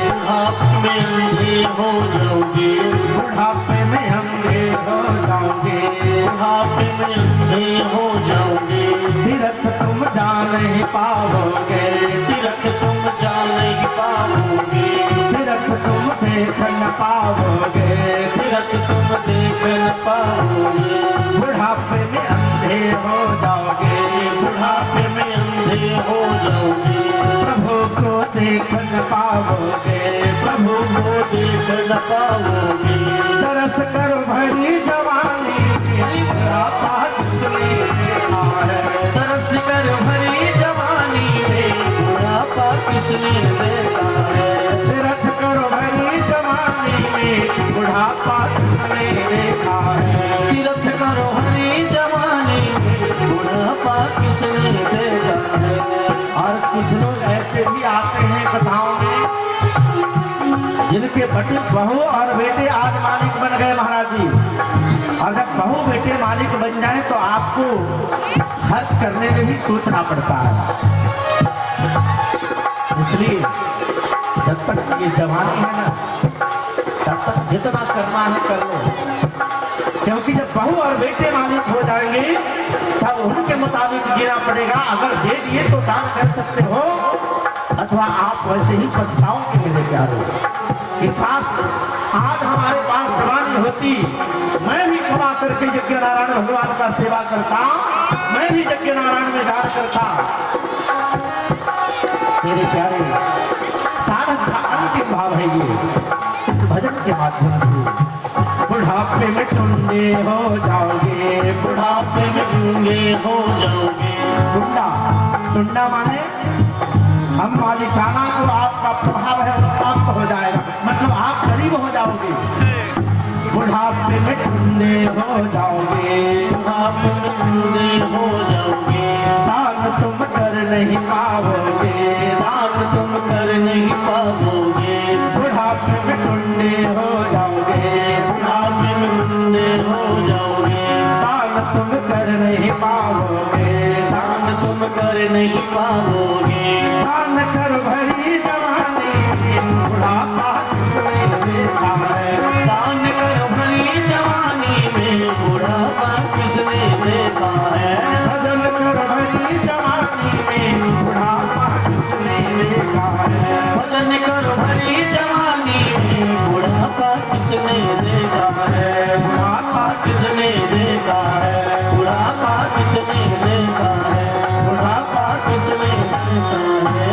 बुढ़ापे में अंधे हो जाओगे, बुढ़ापे में अंधे हो जाओगे, बुढ़ापे में अंधे हो जाओगे, तीर्थ तुम जा नहीं पाओगे, तीर्थ तुम जा नहीं पाओगे, तीर्थ तुम देख न पाओगे, तीर्थ तुम देख न पाओगे, बुढ़ापे में अंधे हो जाओगे, बुढ़ापे में अंधे हो जाओगे, प्रभु को देख न पाओगे, प्रभु को देख न पाओगे, तरस कर भरी जवानी बुढ़ापा किसने देखा है? तरस कर भरी जवानी में बुढ़ापा किसने देखा है? तीर्थ करो भरी जवानी में बुढ़ापा किसने देखा है? तीर्थ करो हरी जवानी में बुढ़ापा किसने देखा है? और कुछ लोग ऐसे भी आते हैं कथाओं में जिनके बटे बहू और बेटे आज मालिक बन गए महाराज जी। और जब बहू बेटे मालिक बन जाए तो आपको खर्च करने में भी सोचना पड़ता है। इसलिए जब तक ये जवानी है ना, तब तक जितना करना है कर लो, क्योंकि जब बहू और बेटे मालिक हो जाएंगे तब उनके मुताबिक जीना पड़ेगा। अगर दे दिए तो दान कर सकते हो, अथवा आप वैसे ही पछताओगे मेरे प्यारे कि काश आज हमारे पास जवानी होती, मैं भी कमा करके यज्ञ नारायण भगवान का सेवा करता, मैं भी यज्ञ नारायण में दान करता। मेरे प्यारे साधक का अंतिम भाव है ये, इस भजन के माध्यम से बुढ़ापे में टुंडे हो जाओगे, बुढ़ापे में गूंगे हो जाओगे, टुंडा टुंडा माने हम मालिकाना जो आपका प्रभाव है वो समाप्त हो जाएगा, मतलब आप गरीब हो जाओगे। बुढ़ापे में टुंडे हो जाओगे, बुढ़ापे में गूंगे हो जाओगे, दान तुम कर नहीं पाओगे, दान तुम कर नहीं पाओगे, बुढ़ापे में टुंडे हो जाओगे, बुढ़ापे में गूंगे हो जाओगे, दान तुम कर नहीं पाओगे, दान तुम कर नहीं पाओगे, दान कर भरी जवानी बुढ़ापा किसने देखा है? दान कर भरी जवानी में बुढ़ापा किसने देखा है? भजन कर भरी जवानी में बुढ़ापा किसने देखा है? भजन कर भरी जवानी में बुढ़ापा किसने देखा है? बुढ़ापा किसने देखा है? बुढ़ापा किसने देखा है? बुढ़ापा किसने देखा है?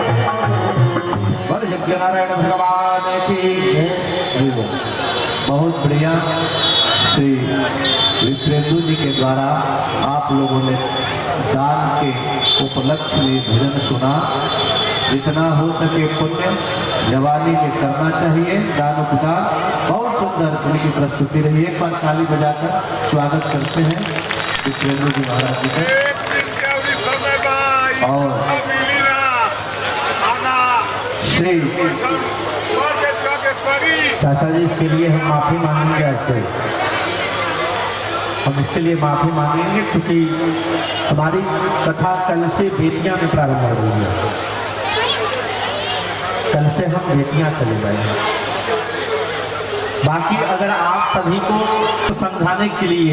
यज्ञ नारायण भगवान की जय। बहुत बढ़िया। श्री विप्रेंदु जी के द्वारा आप लोगों ने दान के उपलक्ष्य में भजन सुना। जितना हो सके पुण्य जवानी में करना चाहिए, दान उपदान। बहुत सुंदर उनकी प्रस्तुति रही। एक बार ताली बजाकर स्वागत करते हैं विप्रेंदु जी महाराज जी का। और श्री चाचा जी, इसके लिए हम माफी मांगेंगे आपसे। हम इसके लिए माफी मांगेंगे क्योंकि हमारी कथा कल से बेटियां में प्रारंभ हो रही है। कल से हम बेटियां चले जाएंगे। बाकी अगर आप सभी को समझाने के लिए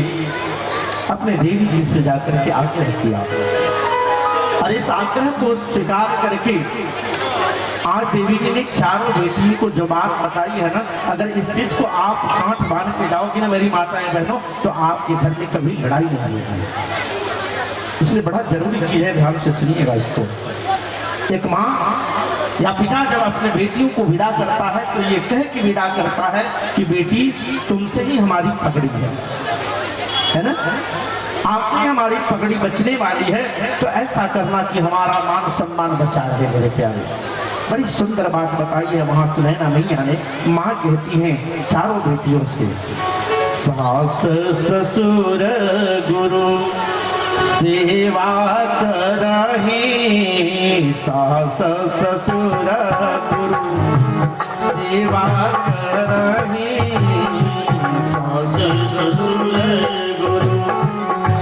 अपने देवी जी से जाकर के आग्रह किया और इस आग्रह को स्वीकार करके आज देवी जी ने चारों बेटियों को जो बात बताई है ना, अगर इस चीज को आप हाथ बांध के जाओगी ना मेरी माताएं बहनों, तो आपके घर में कभी लड़ाई नहीं होगी। इसलिए बड़ा जरूरी चीज है, ध्यान से सुनिएगा इसको। एक माँ या पिता जब अपने बेटियों को विदा करता है तो ये कह के विदा करता है कि बेटी तुमसे ही हमारी पकड़ी है ना, आपसे ही हमारी पगड़ी बचने वाली है, तो ऐसा करना कि हमारा मान सम्मान बचा रहे मेरे प्यारे। बड़ी सुंदर बात बताई है वहां सुनैना मैया ने। माँ कहती हैं चारों बेटियों से, सास ससुर गुरु सेवा करही, सास ससुर गुरु सेवा करही, सास ससुर गुरु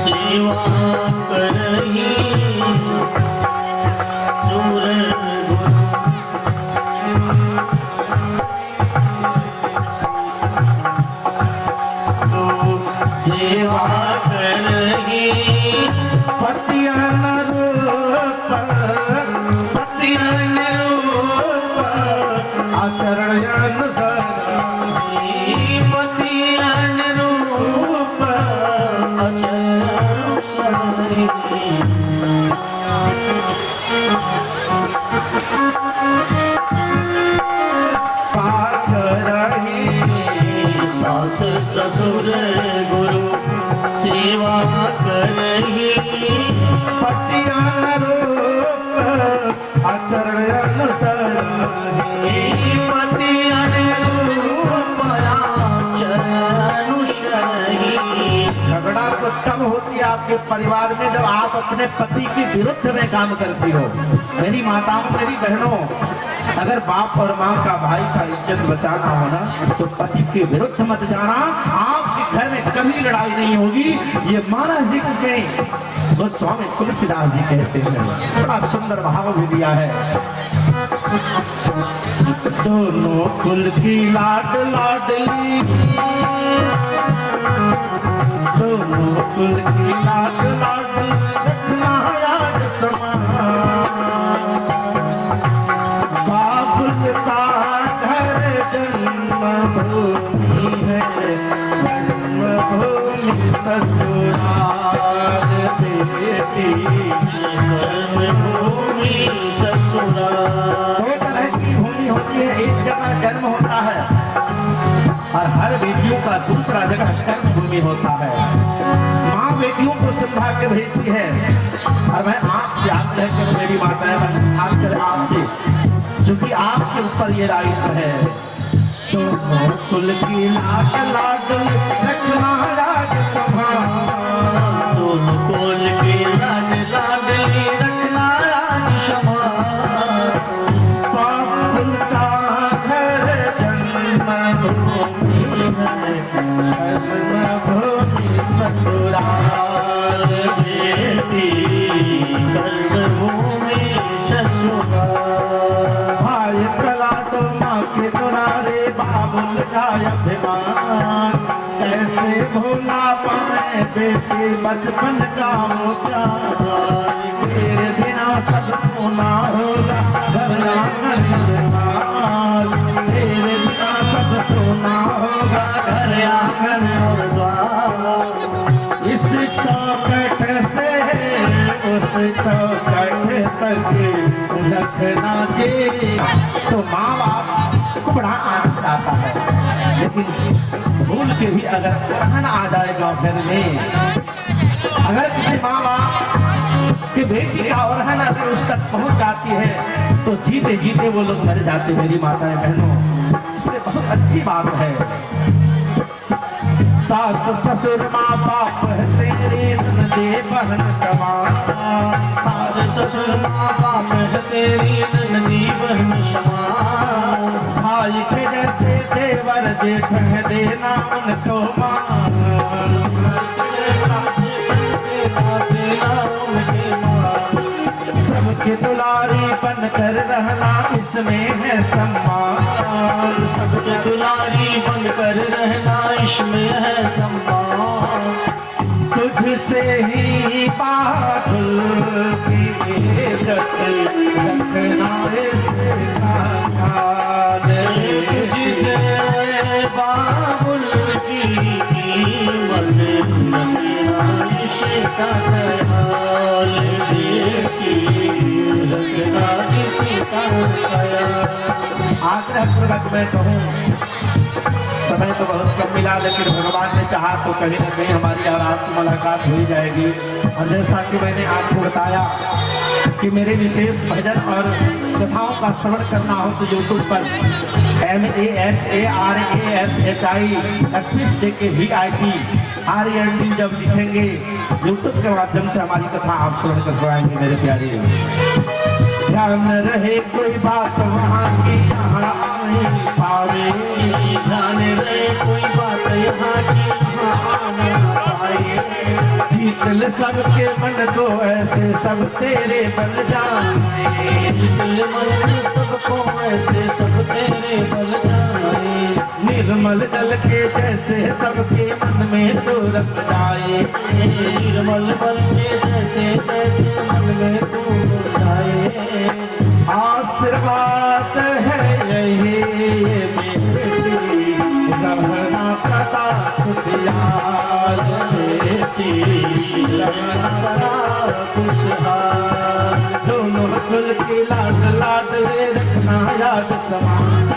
सेवा करही, सुर गुरु सेवा करही, पतियन रूप पतियन रूप आचरण अनुसार, पतियन रूप अचरण सारी, पाक रही, सास ससुर गुरु सेवा करही, पतियन रूप आचरण अनुसार, पतियन रूप आचरण अनुसरही। झगड़ा तो तब होती है आपके परिवार में जब आप अपने पति के विरुद्ध में काम करती हो। मेरी माताओं, मेरी बहनों, अगर बाप और माँ का, भाई का इज्जत बचाना हो ना, तो पति के विरुद्ध मत जाना। आपके घर में कभी लड़ाई नहीं होगी। ये मानस जी में गोस्वामी तुलसीदास जी कहते हैं, बड़ा सुंदर भाव भी दिया है। दोनों कुल की लाड लाडली, दोनों कुल की लाड लाडली, रखना याद समान। बाबुल का घर जन्मभूमि है, जन्मभूमि ससुराल बेटी, कर्मभूमि ससुराल। दो तरह की भूमि होती है, एक जगह जन्म होता है और हर बेटियों का दूसरा जगह कर्म भूमि होता है। माँ बेटियों को समझा के भेजती है और मैं आपसे आग्रह करूं मेरी माताएं, खासकर आपसे, क्योंकि आपके ऊपर ये दायित्व है। दोनों कुल की लाड लाडली, रखना राज संभाल, दोनों कुल की लाड लाडली, रखना राज संभाल। बाबुल का घर जन्मभूमि है, कर्मभूमि ससुराल बेटी, कर्मभूमि ससुराल। भाई कलाटो माँ के दुलारे, बाबुल का अभिमान, कैसे भूला पाए बेटी बचपन का वो प्यार। तेरे बिना सब सोना होगा घर आंगन द्वार, तेरे बिना सब सोना होगा घर आंगन और द्वार। इस चौखट से उस चौखट तक रखना जे। तो माँ बाप को बड़ा आनंद आता है, लेकिन भूल के भी अगर रहन आ जाए गाँव घर में, अगर किसी माँ बाप कि बेटी का औरहन अगर उस तक पहुंच जाती है तो जीते जीते वो लोग मर जाते। मेरी माताएं बहनों, इसलिए बहुत अच्छी बात है। सास ससुर माँ बाप है तेरे ननदे बहन समान। सास ससुर माँ बाप है तेरी नन्ही बहन समान। भाई के जैसे देवर जेठ है देना उनको मान। सबके दुलारी बनकर रहना इसमें है सम्मान। सबके दुलारी बनकर रहना इसमें है सम्मान। तुझसे ही बादल की इज्जत रखना इसका ख्याल। तुझसे बाबुल की कीमत रखना इसका ख्याल। देखी रखना इसका ख्याल। आग्रह पूर्वक मैं कहूँ, समय तो बहुत कम मिला, लेकिन भगवान ने चाहा तो कहीं न कहीं हमारी और आपकी मुलाकात हो ही जाएगी। और जैसा कि मैंने आपको बताया कि मेरे विशेष भजन और कथाओं का श्रवण करना हो तो यूट्यूब पर MAHARASHISPICVIP जब लिखेंगे यूट्यूब के माध्यम से हमारी कथा आप श्रवण कर पाएंगे मेरे प्यारे। ध्यान रहे कोई बात वहाँ की यहाँ नहीं पावे। ध्यान रहे कोई बात यहाँ की यहाँ न पाए। दिल सबके मन को ऐसे सब तेरे बन जाए। दिल मन सबको ऐसे सब तेरे बल जाए। निर्मल जल के जैसे सबके मन में तो रख जाए। निर्मल बल के जैसे जैसे मन में तू जाए। आशीर्वाद है यही बेटी रहना सदा खुशियाल। बेटी रहना सदा खुशहाल। दोनों कुल की लाड लाडले रखना याद समान।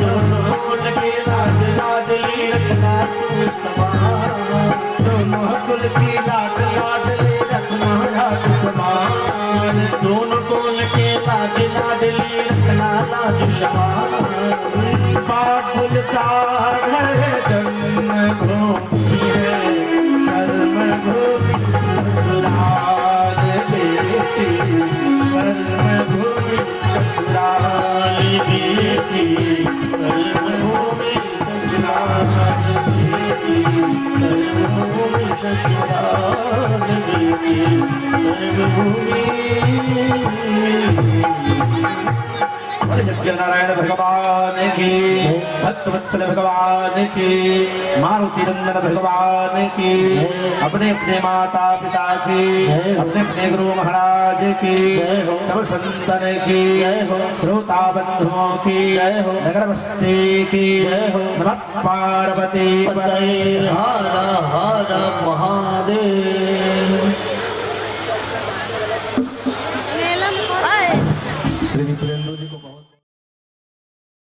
दोनों कुल की लाड लाडली रखना तू समान। दोनों कुल की लाड लाडले रखना याद समान। दोनों कुल के लाज लाडली रखना लाज समान। बाबुल का घर जन्मभूमि है, कर्मभूमि ससुराल। बेटी कर्मभूमि ससुराल। बेटी कर्मभूमि ससुराल। बेटी कर्मभूमि ससुराल। बेटी कर्मभूमि। नारायण भगवान की, भक्तवत्सल भगवान की, मारुति नंदन भगवान की, अपने अपने माता पिता की, अपने अपने गुरु महाराज की, सब संतन की, श्रोता बंधुओं की, नगर बस्ती की, नमः पार्वती पतये। हर हर महादेव। श्री विप्रेंद्र जी को